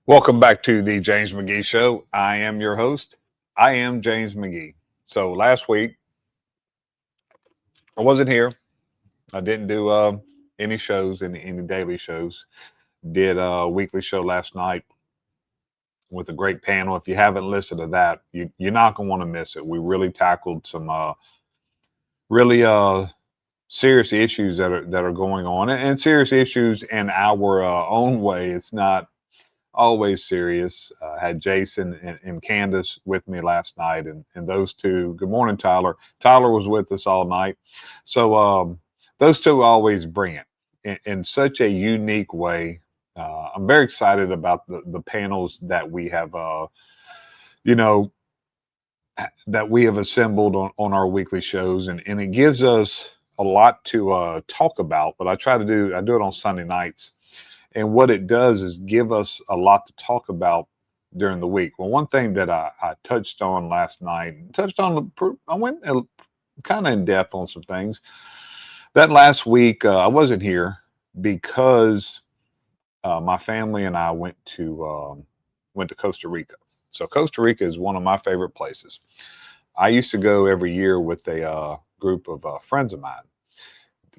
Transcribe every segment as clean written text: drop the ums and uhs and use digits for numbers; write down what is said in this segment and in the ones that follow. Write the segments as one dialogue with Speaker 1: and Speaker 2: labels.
Speaker 1: Welcome back to the James McGee Show. I am your host. I am James McGee. So last week I wasn't here. I didn't do any shows, any daily shows. Did a weekly show last night with a great panel. If you haven't listened to that, you're not gonna want to miss it. We really tackled some really serious issues that are going on, and serious issues in our own way. It's not always serious. Had Jason and Candace with me last night, and those two. Good morning, Tyler. Tyler was with us all night, so those two always bring it in such a unique way. I'm very excited about the panels that we have, you know, that we have assembled on our weekly shows, and it gives us a lot to talk about. But I do it on Sunday nights, and what it does is give us a lot to talk about during the week. Well, one thing that I touched on last night, I went kind of in depth on some things. That last week, I wasn't here because my family and I went to Costa Rica. So Costa Rica is one of my favorite places. I used to go every year with a group of friends of mine.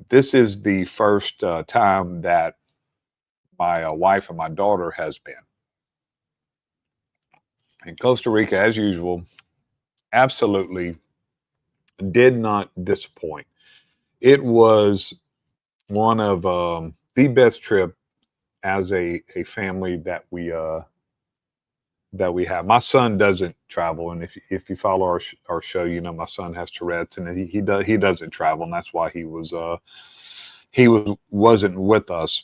Speaker 1: This is the first time that my wife and my daughter has been. And Costa Rica, as usual, absolutely did not disappoint. It was one of the best trip as a family that we have. My son doesn't travel, and if you follow our show, you know my son has Tourette's, and he doesn't travel, and that's why he wasn't with us.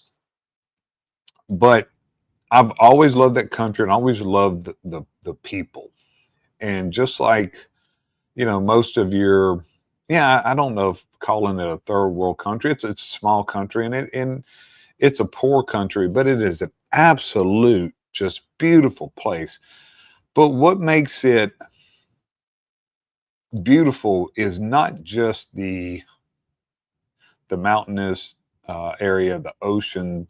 Speaker 1: But I've always loved that country, and always loved the people. And just like most of your, yeah, I don't know if calling it a third world country. It's a small country, and it's a poor country, but it is an absolute just beautiful place. But what makes it beautiful is not just the mountainous area, the ocean,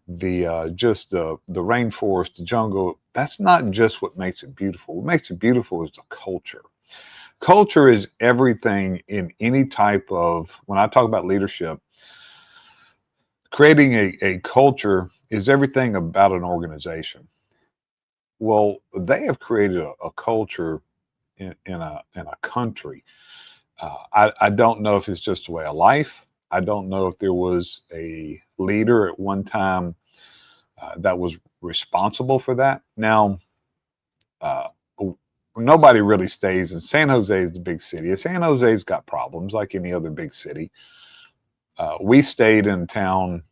Speaker 1: the just the rainforest, the jungle. That's not just what makes it beautiful. What makes it beautiful is the culture. Culture is everything in any type of, when I talk about leadership, creating a culture is everything about an organization. Well, they have created a culture in a country. I don't know if it's just a way of life. I don't know if there was a leader at one time that was responsible for that. Now, uh, nobody really stays in San Jose is the big city. San Jose's got problems like any other big city. We stayed in town.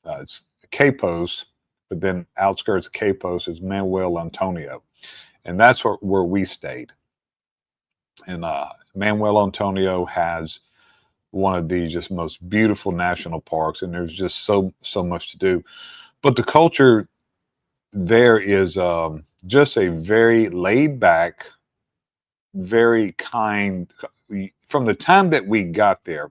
Speaker 1: It's Capos, but then outskirts of Capos is Manuel Antonio, and that's where we stayed. And Manuel Antonio has one of the just most beautiful national parks, and there's just so much to do. But the culture there is just a very laid back, very kind. From the time that we got there,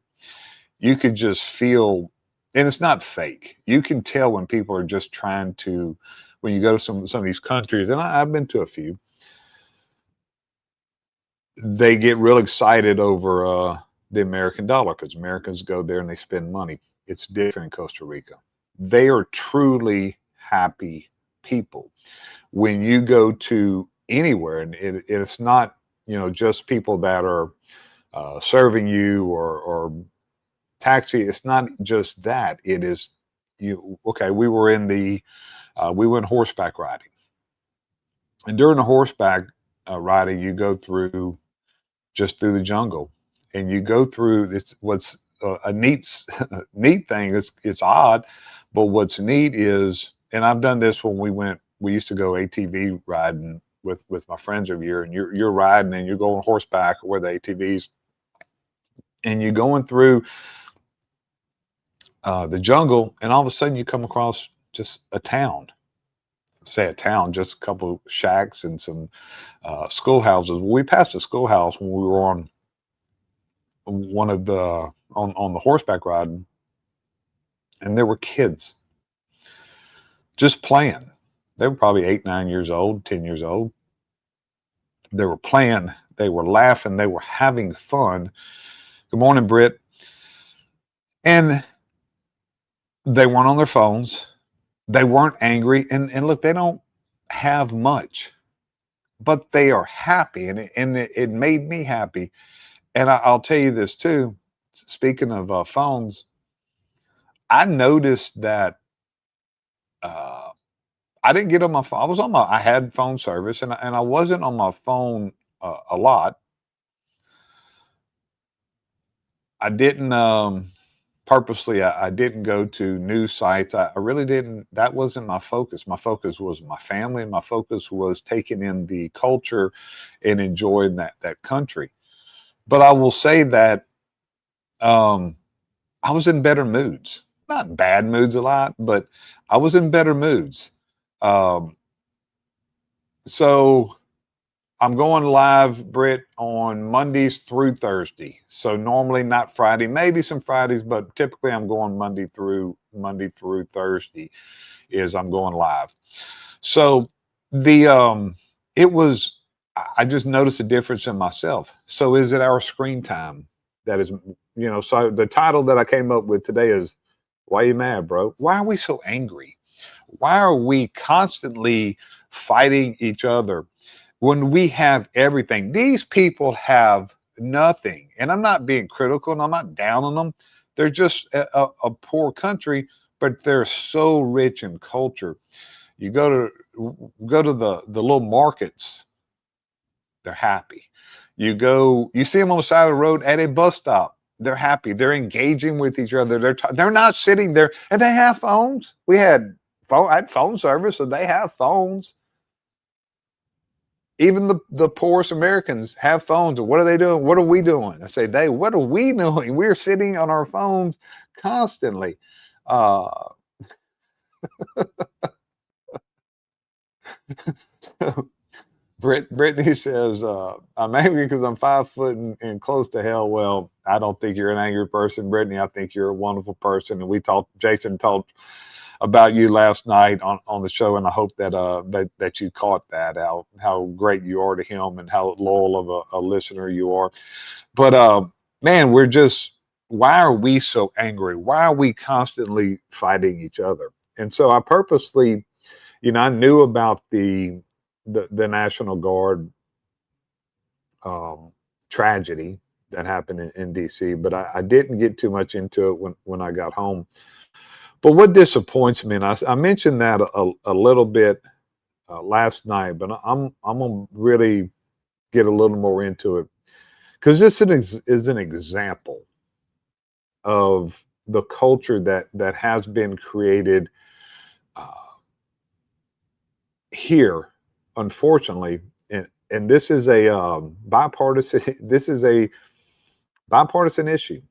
Speaker 1: you could just feel, and it's not fake. You can tell when people are just trying to. When you go to some of these countries, and I've been to a few, they get real excited over the American dollar because Americans go there and they spend money. It's different in Costa Rica. They are truly happy people. When you go to anywhere, and it's not just people that are serving you or taxi. It's not just that. It is you. Okay, we went horseback riding, and during the horseback riding, you go through just through the jungle, and you go through this. What's a neat thing. It's odd, but what's neat is, and I've done this when we went. We used to go ATV riding with my friends every year, and you're riding and you're going horseback or with ATVs, and you're going through the jungle, and all of a sudden you come across just a town. Say a town, just a couple of shacks and some schoolhouses. Well, we passed a schoolhouse when we were on one of the on the horseback riding, and there were kids just playing. They were probably 8, 9 years old, 10 years old. They were playing, they were laughing, they were having fun. Good morning, Britt. And they weren't on their phones. They weren't angry. And look, they don't have much, but they are happy. And it made me happy. And I'll tell you this too. Speaking of phones, I noticed that uh, I didn't get on my phone. I had phone service, and I wasn't on my phone a lot. I didn't purposely. I didn't go to news sites. I really didn't. That wasn't my focus. My focus was my family. My focus was taking in the culture and enjoying that country. But I will say that um, I was in better moods. Not bad moods a lot, but I was in better moods. Um, so I'm going live, Britt, on Mondays through Thursday. So normally not Friday, maybe some Fridays, but typically I'm going Monday through Thursday is I'm going live. So the it was I just noticed a difference in myself. So is it our screen time that is, so the title that I came up with today is why are you mad, bro? Why are we so angry? Why are we constantly fighting each other when we have everything? These people have nothing. And I'm not being critical and I'm not down on them. They're just a poor country, but they're so rich in culture. You go to the little markets, they're happy. You see them on the side of the road at a bus stop. They're happy. They're engaging with each other. They're not sitting there, and they have phones. I had phone service, so they have phones. Even the poorest Americans have phones. What are they doing? What are we doing? I say they. What are we doing? We're sitting on our phones constantly. Uh, Brittany says, I'm angry because I'm 5 foot and close to hell. Well, I don't think you're an angry person, Brittany. I think you're a wonderful person. And Jason talked about you last night on the show, and I hope that you caught that, how great you are to him and how loyal of a listener you are. But man, why are we so angry? Why are we constantly fighting each other? And so I purposely, I knew about the National Guard tragedy that happened in DC, but I didn't get too much into it when I got home. But what disappoints me, and I mentioned that a little bit last night, but I'm gonna really get a little more into it because this is an example of the culture that has been created uh, here, unfortunately, and this is a bipartisan. This is a bipartisan issue.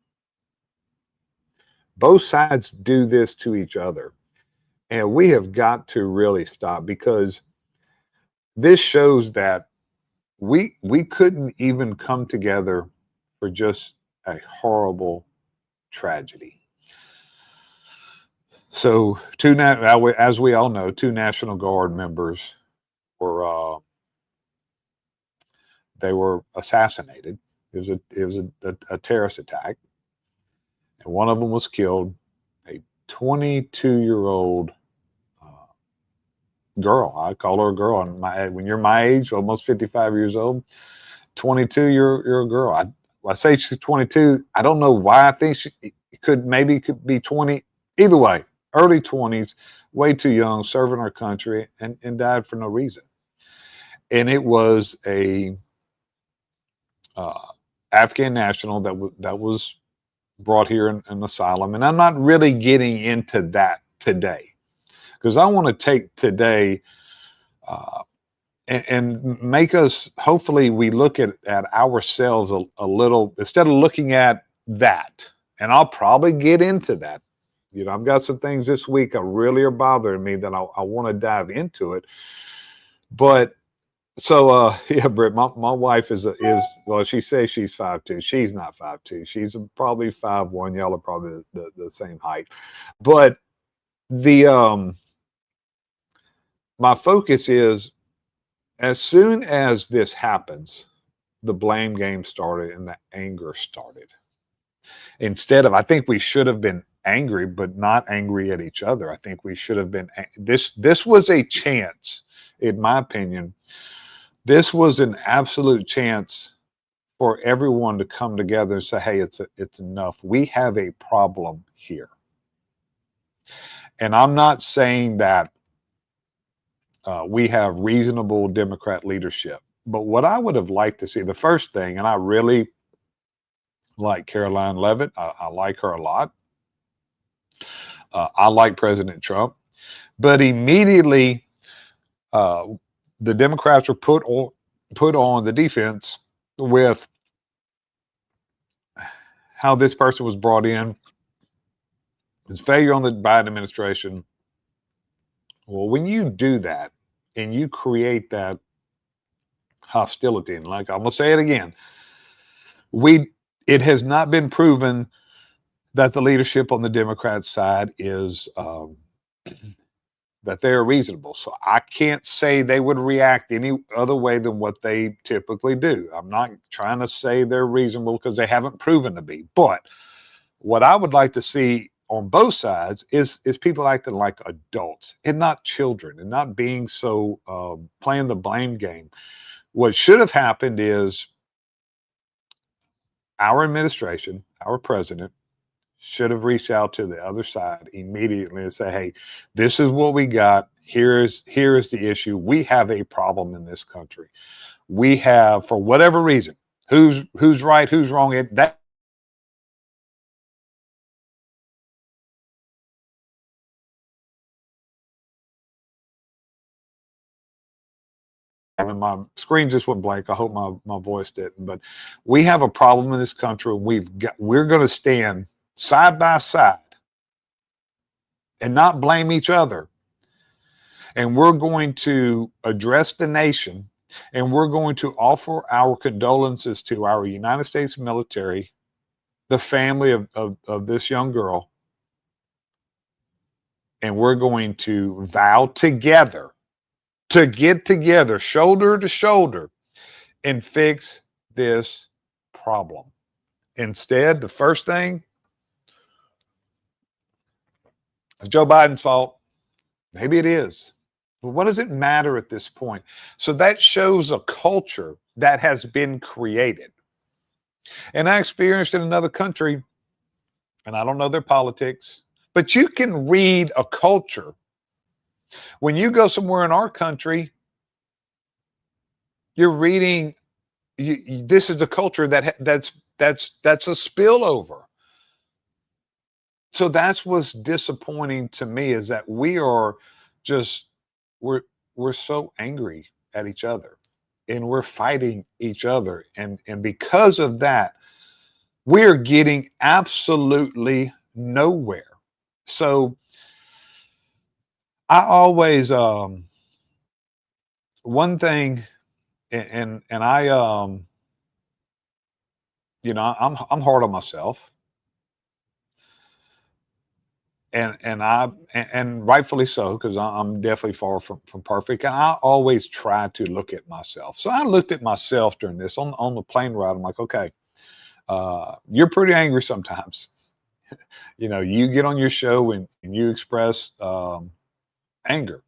Speaker 1: Both sides do this to each other, and we have got to really stop because this shows that we couldn't even come together for just a horrible tragedy. So, as we all know, two National Guard members were they were assassinated. It was a terrorist attack, and one of them was killed. A 22-year-old girl. I call her a girl. When you're my age, almost 55 years old, 22, you're a girl. I say she's 22. I don't know why I think she could be 20. Either way, early 20s, way too young, serving our country, and died for no reason. And it was a uh, Afghan national that was brought here in asylum. And I'm not really getting into that today because I want to take today uh, and make us, hopefully we look at ourselves a little instead of looking at that. And I'll probably get into that. I've got some things this week that really are bothering me that I want to dive into it. But so yeah, Britt, my wife is well, she says she's 5'2". She's not 5'2". She's probably 5'1". Y'all are probably the same height. But the my focus is, as soon as this happens, the blame game started and the anger started. Instead of, I think we should have been angry, but not angry at each other. I think we should have been, this was a chance, in my opinion. This was an absolute chance for everyone to come together and say, hey, it's enough. We have a problem here. And I'm not saying that we have reasonable Democrat leadership. But what I would have liked to see, the first thing, and I really like Caroline Levitt, I like her a lot. I like President Trump. But immediately, the Democrats were put on the defense with how this person was brought in, his failure on the Biden administration. Well, when you do that and you create that hostility, and like I'm gonna say it again, it has not been proven that the leadership on the Democrat side is that they're reasonable. So I can't say they would react any other way than what they typically do. I'm not trying to say they're reasonable because they haven't proven to be. But what I would like to see on both sides is people acting like adults and not children, and not being so playing the blame game. What should have happened is our administration, our president, should have reached out to the other side immediately and say, hey, this is what we got. Here is the issue. We have a problem in this country. We have, for whatever reason, who's right, who's wrong. That I mean, my screen just went blank. I hope my voice didn't. But we have a problem in this country. We're going to stand side by side and not blame each other. And we're going to address the nation, and we're going to offer our condolences to our United States military, the family of this young girl, and we're going to vow together to get together, shoulder to shoulder, and fix this problem. Instead, the first thing is Joe Biden's fault. Maybe it is. But what does it matter at this point? So that shows a culture that has been created. And I experienced in another country, and I don't know their politics, but you can read a culture. When you go somewhere in our country, you're reading. This is a culture that's a spillover. So that's what's disappointing to me, is that we are just we're so angry at each other, and we're fighting each other, and because of that, we're getting absolutely nowhere. So I always one thing, and I I'm hard on myself, and rightfully so, because I'm definitely far from perfect, and I always try to look at myself. So I looked at myself during this on the plane ride. I'm like, okay, you're pretty angry sometimes. You get on your show and you express anger.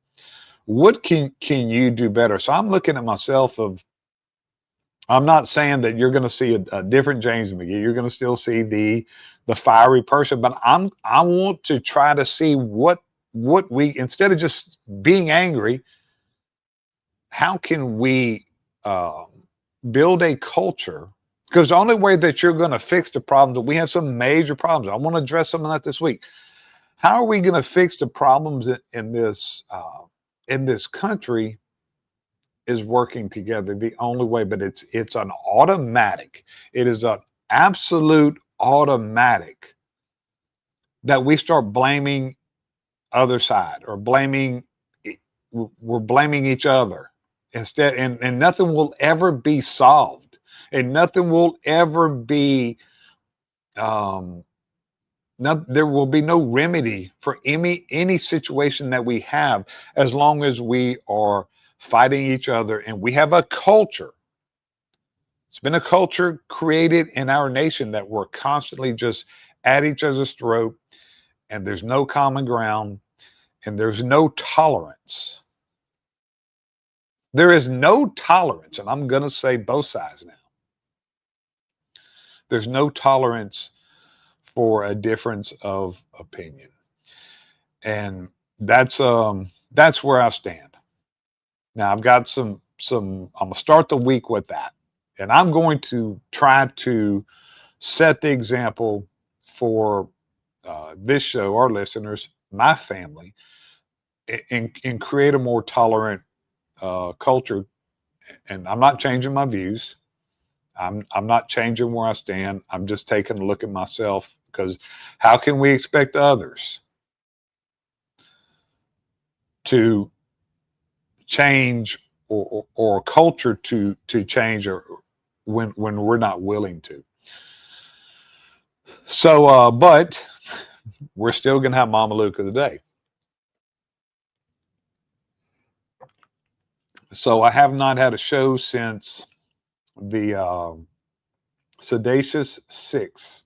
Speaker 1: What can you do better? So I'm looking at myself of, I'm not saying that you're going to see a different James McGee. You're going to still see the fiery person, but I want to try to see what we, instead of just being angry, how can we build a culture? Because the only way that you're going to fix the problem, that we have some major problems. I want to address some of that this week. How are we going to fix the problems in this country? Is working together the only way, but it's an automatic. It is an absolute automatic that we start blaming other side, or we're blaming each other instead, and nothing will ever be solved, and nothing will ever be There will be no remedy for any situation that we have as long as we are fighting each other and we have a culture. It's been a culture created in our nation that we're constantly just at each other's throat, and there's no common ground, and there's no tolerance. There is no tolerance, and I'm going to say both sides now. There's no tolerance for a difference of opinion, and that's where I stand. Now I've got some. I'm gonna start the week with that, and I'm going to try to set the example for this show, our listeners, my family, and create a more tolerant culture. And I'm not changing my views. I'm not changing where I stand. I'm just taking a look at myself, because how can we expect others to change, or a culture to change, or when we're not willing to? So, but we're still gonna have Mama Luke of the day. So I have not had a show since the Sedacious Six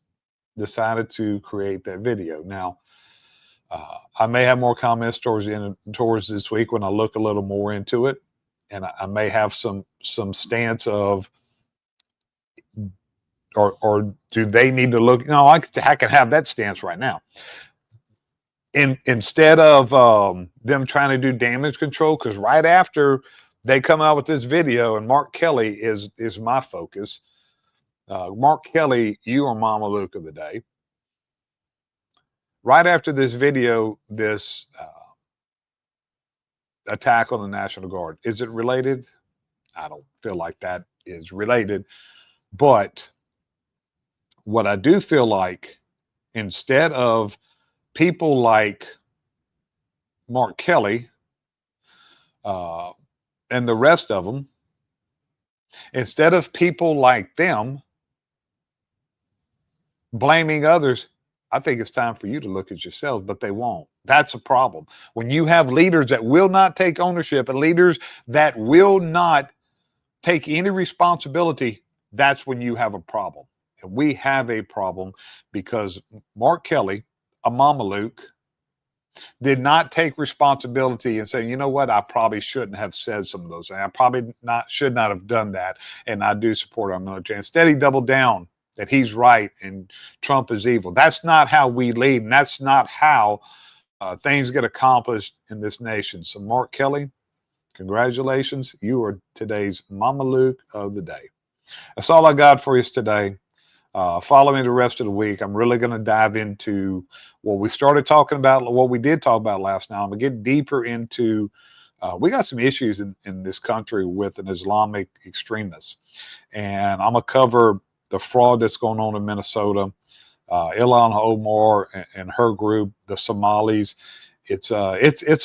Speaker 1: decided to create that video. Now, I may have more comments towards this week when I look a little more into it, and I may have some stance of, or do they need to look? No, I can have that stance right now. Instead of them trying to do damage control, because right after they come out with this video, and Mark Kelly is my focus. Mark Kelly, you are Mama Luke of the day. Right after this video, this attack on the National Guard, is it related? I don't feel like that is related. But what I do feel like, instead of people like Mark Kelly and the rest of them, instead of people like them blaming others, I think it's time for you to look at yourselves, but they won't. That's a problem. When you have leaders that will not take ownership, and leaders that will not take any responsibility, that's when you have a problem. And we have a problem because Mark Kelly, a Mama Luke, did not take responsibility and say, you know what, I probably shouldn't have said some of those things. I probably should not have done that. And I do support our military. Instead, he doubled down that he's right and Trump is evil. That's not how we lead. And that's not how things get accomplished in this nation. So Mark Kelly, congratulations. You are today's Mama Luke of the day. That's all I got for you today. Follow me the rest of the week. I'm really going to dive into what we started talking about, what we did talk about last night. I'm going to get deeper into, we got some issues in this country with an Islamic extremist. And I'm going to cover the fraud that's going on in Minnesota, Ilhan Omar and her group, the Somalis. It's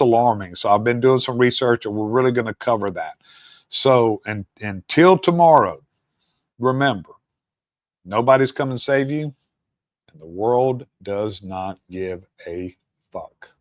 Speaker 1: alarming. So I've been doing some research, and we're really going to cover that. So until tomorrow, remember, nobody's come and save you, and the world does not give a fuck.